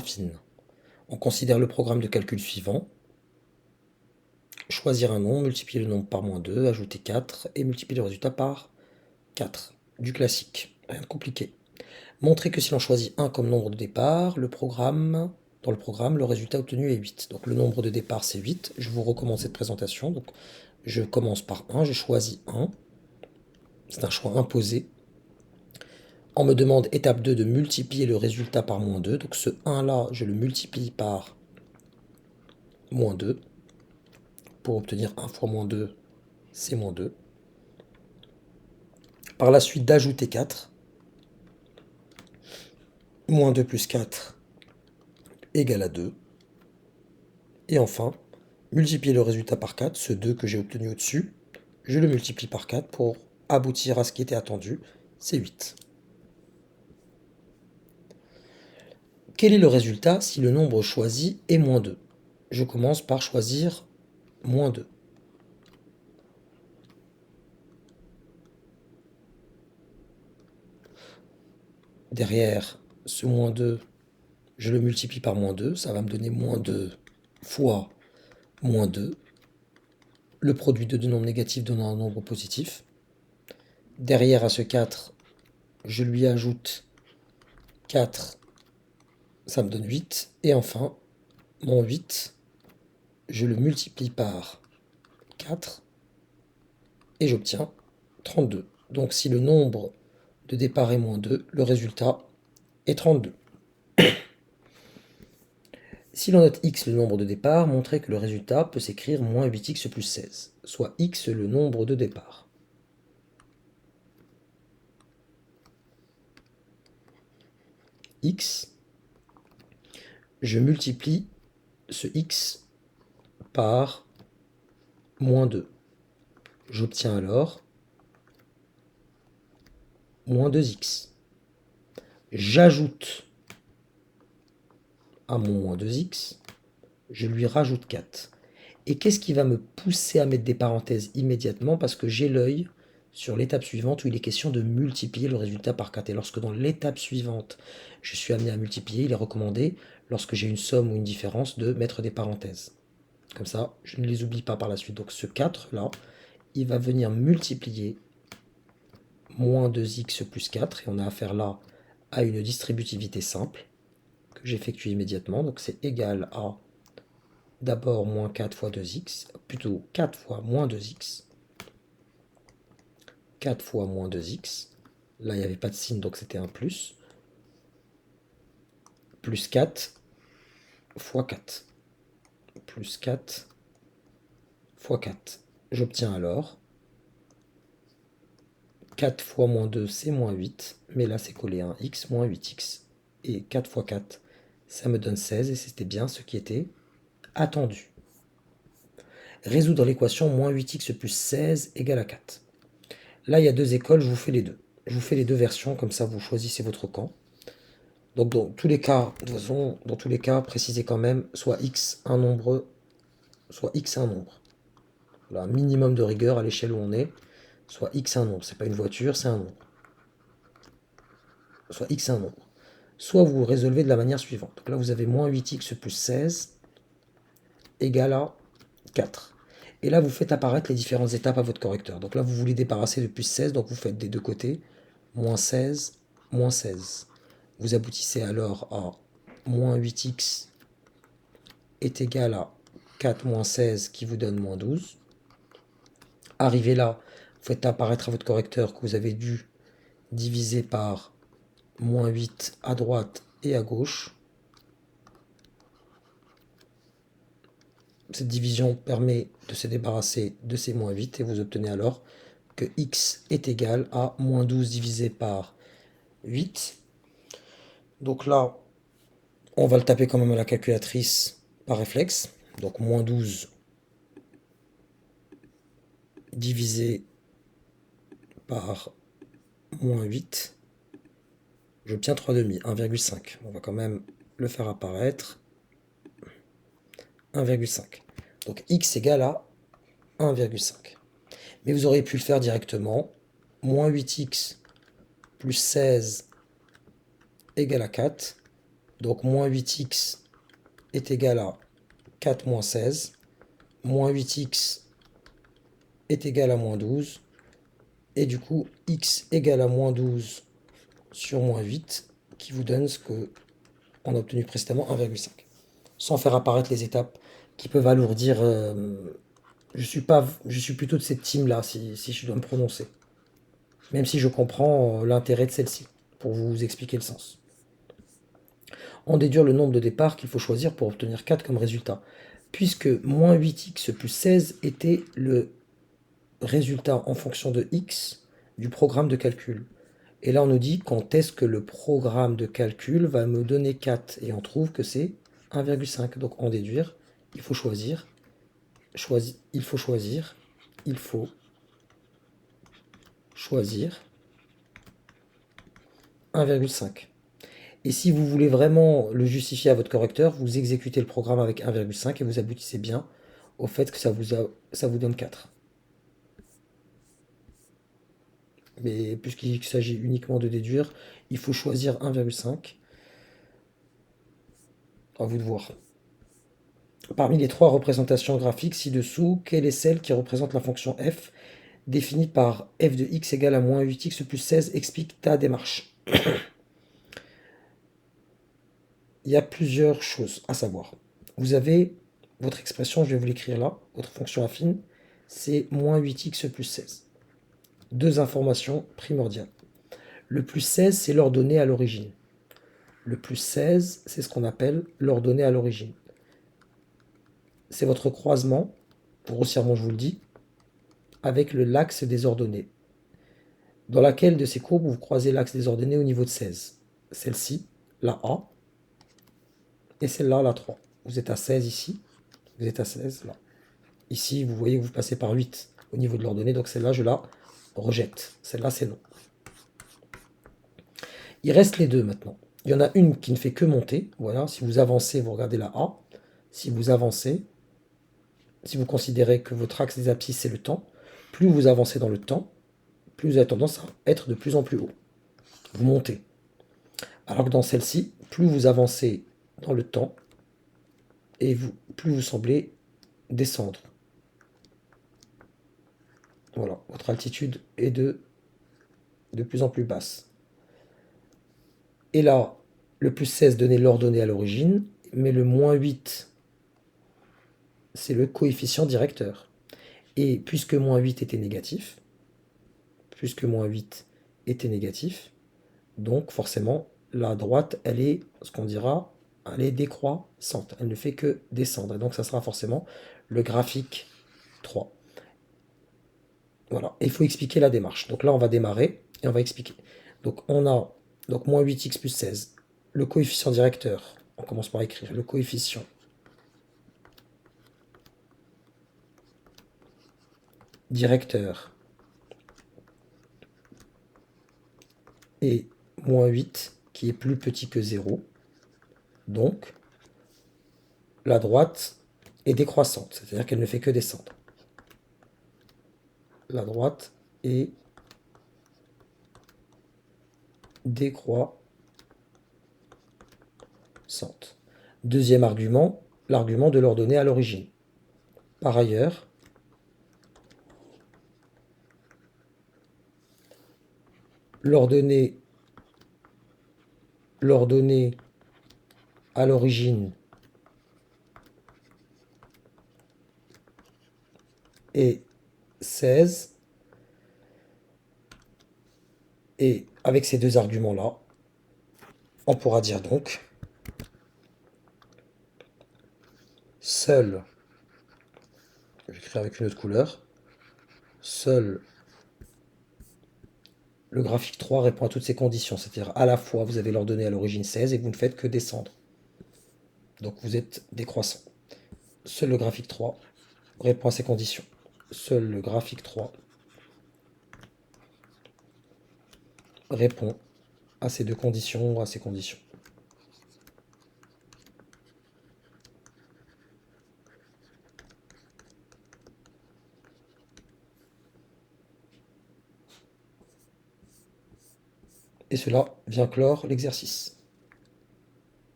fine. On considère le programme de calcul suivant. Choisir un nombre, multiplier le nombre par -2, ajouter 4 et multiplier le résultat par 4. Du classique, rien de compliqué. Montrer que si l'on choisit 1 comme nombre de départ, dans le programme, le résultat obtenu est 8. Donc le nombre de départ c'est 8. Je vous recommande cette présentation. Donc je commence par 1, je choisis 1. C'est un choix imposé. On me demande, étape 2, de multiplier le résultat par -2. Donc ce 1 là, je le multiplie par -2. Pour obtenir 1 fois -2, c'est -2. Par la suite, d'ajouter 4. -2 plus 4 égale à 2. Et enfin, multiplier le résultat par 4, ce 2 que j'ai obtenu au-dessus, je le multiplie par 4 pour aboutir à ce qui était attendu, c'est 8. Quel est le résultat si le nombre choisi est -2? Je commence par choisir -2. Derrière ce -2, je le multiplie par -2, ça va me donner -2 fois -2. Le produit de deux nombres négatifs donnant un nombre positif. Derrière à ce 4, je lui ajoute 4, ça me donne 8. Et enfin, mon 8, je le multiplie par 4 et j'obtiens 32. Donc si le nombre de départ est -2, le résultat est 32. Si l'on note x le nombre de départ, montrez que le résultat peut s'écrire -8x plus 16, soit x le nombre de départ. X, je multiplie ce x par -2. J'obtiens alors -2x. J'ajoute à mon -2x, je lui rajoute 4. Et qu'est-ce qui va me pousser à mettre des parenthèses immédiatement? Parce que j'ai l'œil sur l'étape suivante où il est question de multiplier le résultat par 4. Et lorsque dans l'étape suivante, je suis amené à multiplier, il est recommandé, lorsque j'ai une somme ou une différence, de mettre des parenthèses. Comme ça, je ne les oublie pas par la suite. Donc ce 4 là, il va venir multiplier -2x plus 4. Et on a affaire là à une distributivité simple que j'effectue immédiatement. Donc c'est égal à d'abord -4 fois 2x, plutôt 4 fois -2x. 4 fois -2x. Là, il n'y avait pas de signe, donc c'était un plus. Plus 4 fois 4. Plus 4 fois 4. J'obtiens alors 4 fois -2, c'est -8. Mais là, c'est collé à un x, -8x. Et 4 fois 4, ça me donne 16. Et c'était bien ce qui était attendu. Résoudre l'équation -8x plus 16 égale à 4. Là, il y a deux écoles, je vous fais les deux. Je vous fais les deux versions, comme ça vous choisissez votre camp. Donc dans tous les cas, de toute façon, dans tous les cas, précisez quand même soit x un nombre, soit x un nombre. Voilà, un minimum de rigueur à l'échelle où on est, soit x un nombre. C'est pas une voiture, c'est un nombre. Soit x un nombre. Soit vous résolvez de la manière suivante. Donc là, vous avez -8x plus 16 égale à 4. Et là, vous faites apparaître les différentes étapes à votre correcteur. Donc là, vous voulez débarrasser de plus 16, donc vous faites des deux côtés, -16, -16. Vous aboutissez alors à -8x est égal à 4 moins 16 qui vous donne -12. Arrivé là, vous faites apparaître à votre correcteur que vous avez dû diviser par -8 à droite et à gauche. Cette division permet de se débarrasser de ces -8 et vous obtenez alors que x est égal à -12 divisé par 8. Donc là, on va le taper quand même à la calculatrice par réflexe. Donc -12 divisé par -8. J'obtiens 3 demi, 1,5. On va quand même le faire apparaître. 1,5. Donc x égale à 1,5. Mais vous auriez pu le faire directement. -8x plus 16 égale à 4. Donc moins 8x est égal à 4 moins 16. Moins 8x est égal à moins 12. Et du coup, x égale à moins 12 sur moins 8, qui vous donne ce qu'on a obtenu précédemment, 1,5. Sans faire apparaître les étapes qui peuvent alourdir. Je suis plutôt de cette team-là, si je dois me prononcer. Même si je comprends l'intérêt de celle-ci, pour vous expliquer le sens. En déduire le nombre de départs qu'il faut choisir pour obtenir 4 comme résultat. Puisque moins 8x plus 16 était le résultat en fonction de x du programme de calcul. Et là, on nous dit quand est-ce que le programme de calcul va me donner 4. Et on trouve que c'est 1,5. Donc en déduire, il faut choisir. Il faut choisir 1,5. Et si vous voulez vraiment le justifier à votre correcteur, vous exécutez le programme avec 1,5 et vous aboutissez bien au fait que ça vous donne 4. Mais puisqu'il s'agit uniquement de déduire, il faut choisir 1,5. À vous de voir. Parmi les trois représentations graphiques ci-dessous, quelle est celle qui représente la fonction f définie par f de x égale à moins 8x plus 16? Explique ta démarche. Il y a plusieurs choses à savoir. Vous avez votre expression, je vais vous l'écrire là, votre fonction affine, c'est moins 8x plus 16. Deux informations primordiales. Le plus 16, c'est l'ordonnée à l'origine. Le plus 16, c'est ce qu'on appelle l'ordonnée à l'origine. C'est votre croisement, grossièrement je vous le dis, avec l'axe des ordonnées. Dans laquelle de ces courbes vous croisez l'axe des ordonnées au niveau de 16? Celle-ci, la A, et celle-là, la 3. Vous êtes à 16 ici, vous êtes à 16 là. Ici, vous voyez que vous passez par 8 au niveau de l'ordonnée, donc celle-là, je la rejette. Celle-là, c'est non. Il reste les deux maintenant. Il y en a une qui ne fait que monter. Voilà, si vous avancez, vous regardez la A. Si vous avancez, si vous considérez que votre axe des abscisses, c'est le temps, plus vous avancez dans le temps, plus vous avez tendance à être de plus en plus haut. Vous montez. Alors que dans celle-ci, plus vous avancez dans le temps, et plus vous semblez descendre. Voilà, votre altitude est de plus en plus basse. Et là, le plus 16 donnait l'ordonnée à l'origine, mais le moins 8, c'est le coefficient directeur. Et puisque moins 8 était négatif, donc forcément, la droite, elle est, ce qu'on dira, elle est décroissante. Elle ne fait que descendre. Et donc, ça sera forcément le graphique 3. Voilà. Et il faut expliquer la démarche. Donc là, on va démarrer et on va expliquer. Donc, on a moins 8x plus 16. Le coefficient directeur, on commence par écrire le coefficient directeur est moins 8, qui est plus petit que 0. Donc, la droite est décroissante, c'est-à-dire qu'elle ne fait que descendre. La droite est décroissante. Deuxième argument, l'argument de l'ordonnée à l'origine. Par ailleurs, l'ordonnée à l'origine est 16. Et avec ces deux arguments-là, on pourra dire donc seul, je vais écrire avec une autre couleur, seul le graphique 3 répond à toutes ces conditions. C'est-à-dire à la fois vous avez l'ordonnée à l'origine 16 et vous ne faites que descendre. Donc vous êtes décroissant. Seul le graphique 3 répond à ces conditions. Seul le graphique 3 répond à ces deux conditions ou à ces conditions. Et cela vient clore l'exercice.